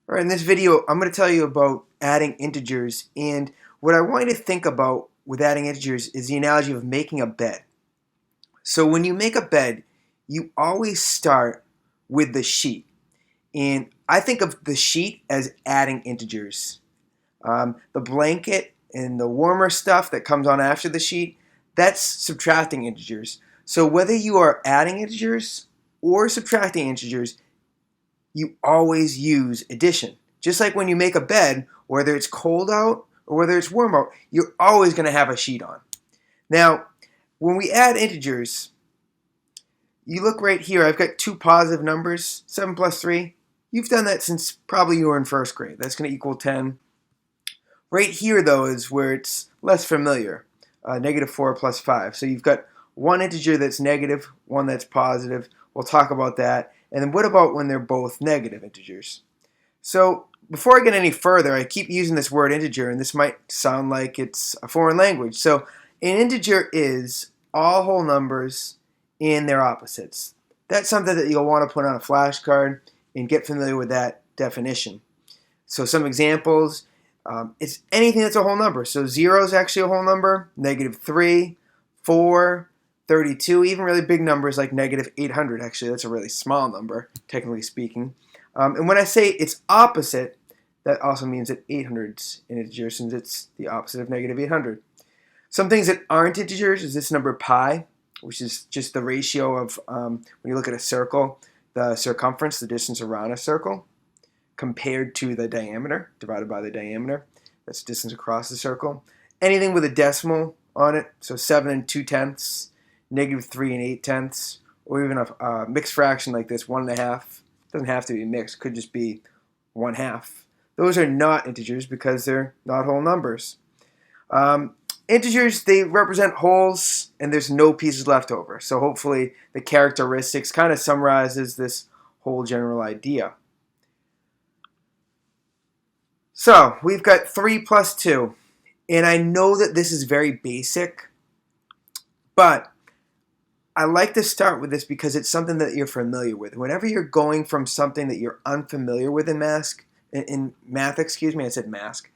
All right, in this video, I'm going to tell you about adding integers, and what I want you to think about with adding integers is the analogy of making a bed. So when you make a bed, you always start with the sheet, and I think of the sheet as adding integers. The blanket and the warmer stuff that comes on after the sheet, that's subtracting integers. So whether you are adding integers or subtracting integers, you always use addition. Just like when you make a bed, whether it's cold out or whether it's warm out, you're always going to have a sheet on. Now, when we add integers, you look right here, I've got two positive numbers, 7 plus 3. You've done that since probably you were in first grade. That's going to equal 10. Right here, though, is where it's less familiar, negative 4 plus 5. So you've got one integer that's negative, one that's positive. We'll talk about that. And then what about when they're both negative integers? So before I get any further, I keep using this word integer, and this might sound like it's a foreign language. So an integer is all whole numbers and their opposites. That's something that you'll want to put on a flashcard and get familiar with that definition. So some examples, it's anything that's a whole number. So 0 is actually a whole number, negative 3, 4, 32, even really big numbers like negative 800. Actually, that's a really small number, technically speaking. And when I say it's opposite, that also means that 800's an integer since it's the opposite of negative 800. Some things that aren't integers is this number pi, which is just the ratio of, when you look at a circle, the circumference, the distance around a circle, compared to the diameter, divided by the diameter. That's distance across the circle. Anything with a decimal on it, so 7 and 2/10, negative 3 and 8/10, or even a mixed fraction like this, 1.5. Doesn't have to be mixed, could just be 1/2. Those are not integers because they're not whole numbers. Integers, they represent wholes and there's no pieces left over. So hopefully the characteristics kind of summarizes this whole general idea. So we've got 3 plus 2. And I know that this is very basic, but I like to start with this because it's something that you're familiar with. Whenever you're going from something that you're unfamiliar with in math, I said mask.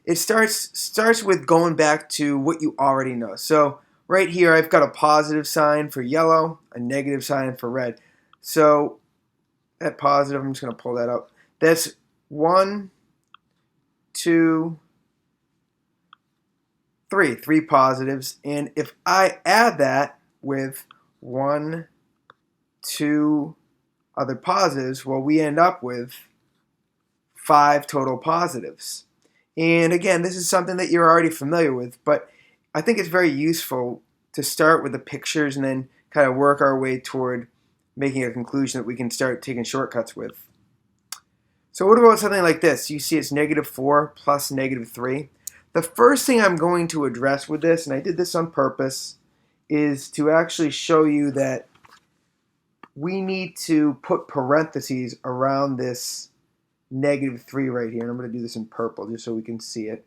It starts with going back to what you already know. So right here, I've got a positive sign for yellow, a negative sign for red. So that positive, I'm just going to pull that up. That's 1, 2, 3. 3 positives. And if I add that with 1, 2 other positives, well, we end up with 5 total positives. And again, this is something that you're already familiar with, but I think it's very useful to start with the pictures and then kind of work our way toward making a conclusion that we can start taking shortcuts with. So what about something like this? You see it's negative 4 plus negative 3. The first thing I'm going to address with this, and I did this on purpose, is to actually show you that we need to put parentheses around this negative 3 right here. And I'm going to do this in purple just so we can see it.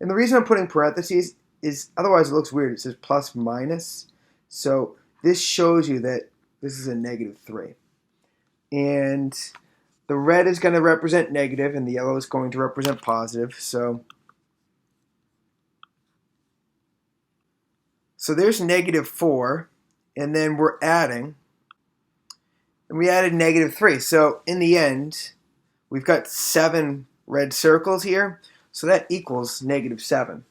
And the reason I'm putting parentheses is otherwise it looks weird. It says plus minus. So this shows you that this is a negative 3. And the red is going to represent negative and the yellow is going to represent positive. So there's negative 4, and then we're adding, and we added negative 3. So in the end, we've got 7 red circles here, so that equals negative 7.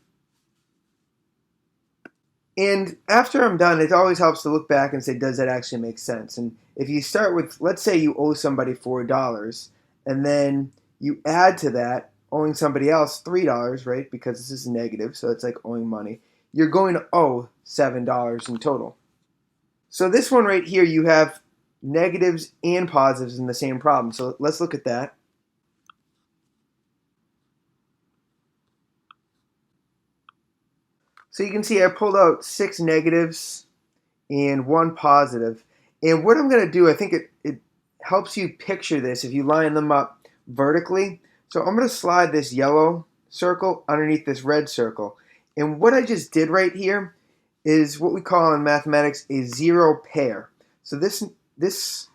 And after I'm done, it always helps to look back and say, does that actually make sense? And if you start with, let's say you owe somebody $4, and then you add to that owing somebody else $3, right? Because this is negative, so it's like owing money. You're going to owe $7 in total. So this one right here, you have negatives and positives in the same problem. So let's look at that. So you can see I pulled out 6 negatives and 1 positive. And what I'm going to do, I think it helps you picture this if you line them up vertically. So I'm going to slide this yellow circle underneath this red circle. And what I just did right here is what we call in mathematics a zero pair. So this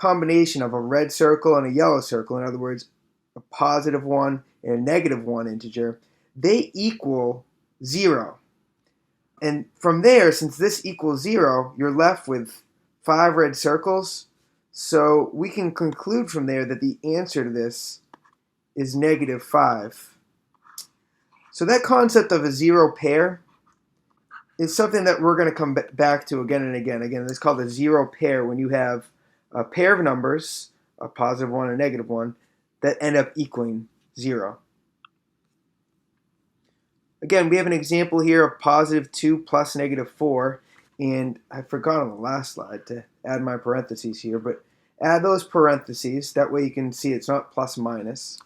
combination of a red circle and a yellow circle, in other words, a positive 1 and a negative 1 integer, they equal 0. And from there, since this equals 0, you're left with 5 red circles. So we can conclude from there that the answer to this is negative 5. So that concept of a zero pair is something that we're going to come back to again and again. Again, it's called a zero pair when you have a pair of numbers, a positive 1 and a negative 1, that end up equaling 0. Again, we have an example here of positive 2 plus negative 4, and I forgot on the last slide to add my parentheses here, but add those parentheses, that way you can see it's not plus minus.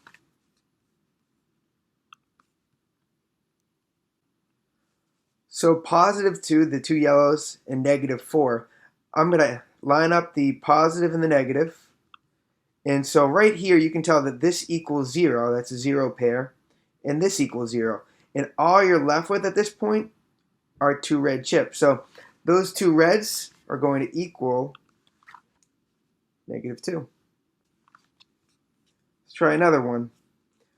So positive 2, the two yellows, and negative 4, I'm going to line up the positive and the negative. And so right here you can tell that this equals 0, that's a zero pair, and this equals 0. And all you're left with at this point are 2 red chips. So those 2 reds are going to equal negative 2. Let's try another one.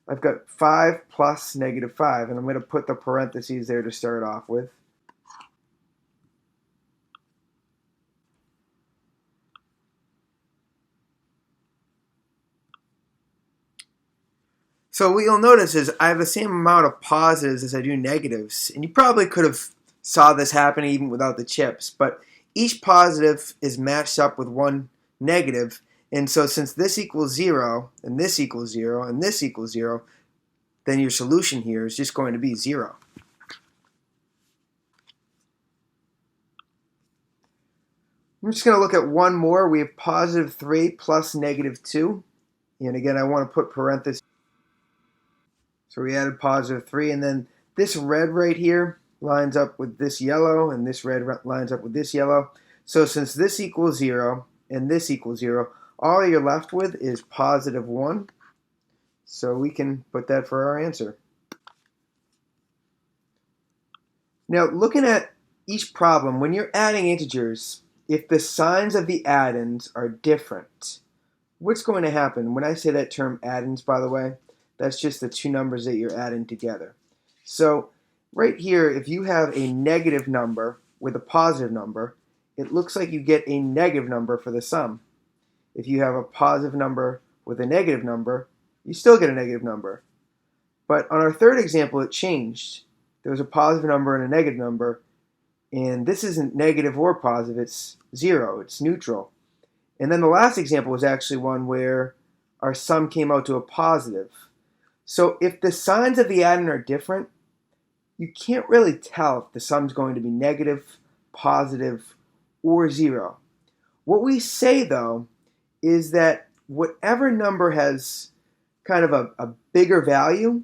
I've got 5 plus negative 5, and I'm going to put the parentheses there to start off with. So what you'll notice is I have the same amount of positives as I do negatives, and you probably could have saw this happen even without the chips, but each positive is matched up with one negative, and so since this equals 0, and this equals 0, and this equals 0, then your solution here is just going to be 0. I'm just going to look at one more. We have positive 3 plus negative 2, and again I want to put parentheses. So we added positive 3, and then this red right here lines up with this yellow, and this red lines up with this yellow. So since this equals 0 and this equals 0, all you're left with is positive 1. So we can put that for our answer. Now looking at each problem, when you're adding integers, if the signs of the addends are different, what's going to happen? When I say that term addends, by the way, that's just the two numbers that you're adding together. So right here, if you have a negative number with a positive number, it looks like you get a negative number for the sum. If you have a positive number with a negative number, you still get a negative number. But on our third example, it changed. There was a positive number and a negative number, and this isn't negative or positive, it's 0, it's neutral. And then the last example was actually one where our sum came out to a positive. So if the signs of the addend are different, you can't really tell if the sum's going to be negative, positive, or 0. What we say, though, is that whatever number has kind of a bigger value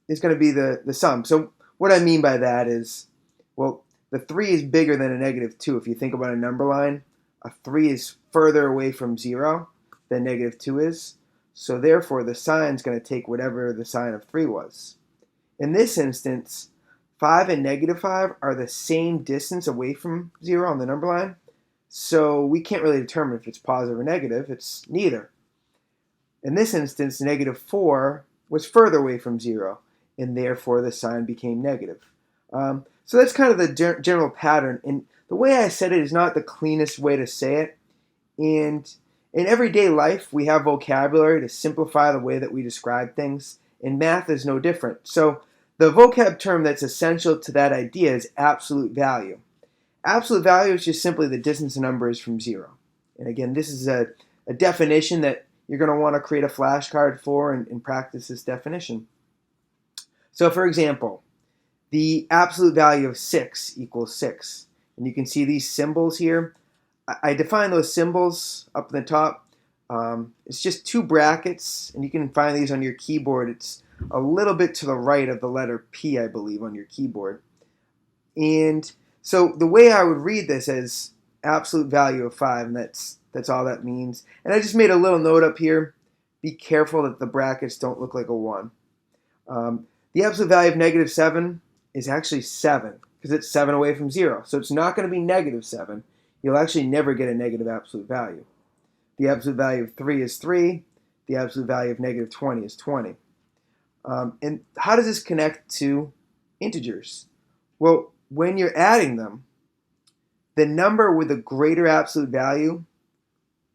is going to be the sum. So what I mean by that is, well, the 3 is bigger than a negative 2. If you think about a number line, a 3 is further away from 0 than negative 2 is. So therefore, the sign's going to take whatever the sign of 3 was. In this instance, 5 and negative 5 are the same distance away from 0 on the number line. So we can't really determine if it's positive or negative. It's neither. In this instance, negative 4 was further away from 0, and therefore the sign became negative. So that's kind of the general pattern. And the way I said it is not the cleanest way to say it. And in everyday life, we have vocabulary to simplify the way that we describe things, and math is no different. So the vocab term that's essential to that idea is absolute value. Absolute value is just simply the distance a number is from 0. And again, this is a definition that you're going to want to create a flashcard for and practice this definition. So for example, the absolute value of 6 equals 6. And you can see these symbols here. I define those symbols up in the top. It's just 2 brackets, and you can find these on your keyboard. It's a little bit to the right of the letter P, I believe, on your keyboard. And so the way I would read this is absolute value of 5, and that's all that means. And I just made a little note up here. Be careful that the brackets don't look like a 1. The absolute value of negative 7 is actually 7, because it's 7 away from 0. So it's not going to be negative 7. You'll actually never get a negative absolute value. The absolute value of 3 is 3. The absolute value of negative 20 is 20. And how does this connect to integers? Well, when you're adding them, the number with a greater absolute value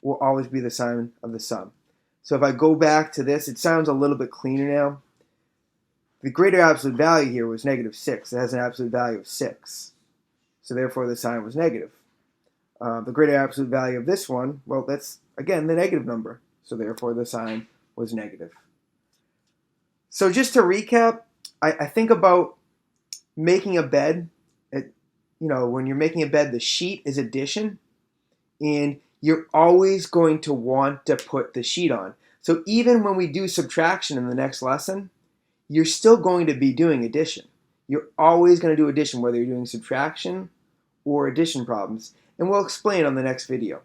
will always be the sign of the sum. So if I go back to this, it sounds a little bit cleaner now. The greater absolute value here was negative 6. It has an absolute value of 6. So therefore the sign was negative. The greater absolute value of this one, well, that's, again, the negative number. So therefore the sign was negative. So just to recap, I think about making a bed. When you're making a bed, the sheet is addition. And you're always going to want to put the sheet on. So even when we do subtraction in the next lesson, you're still going to be doing addition. You're always going to do addition, whether you're doing subtraction or addition problems. And we'll explain on the next video.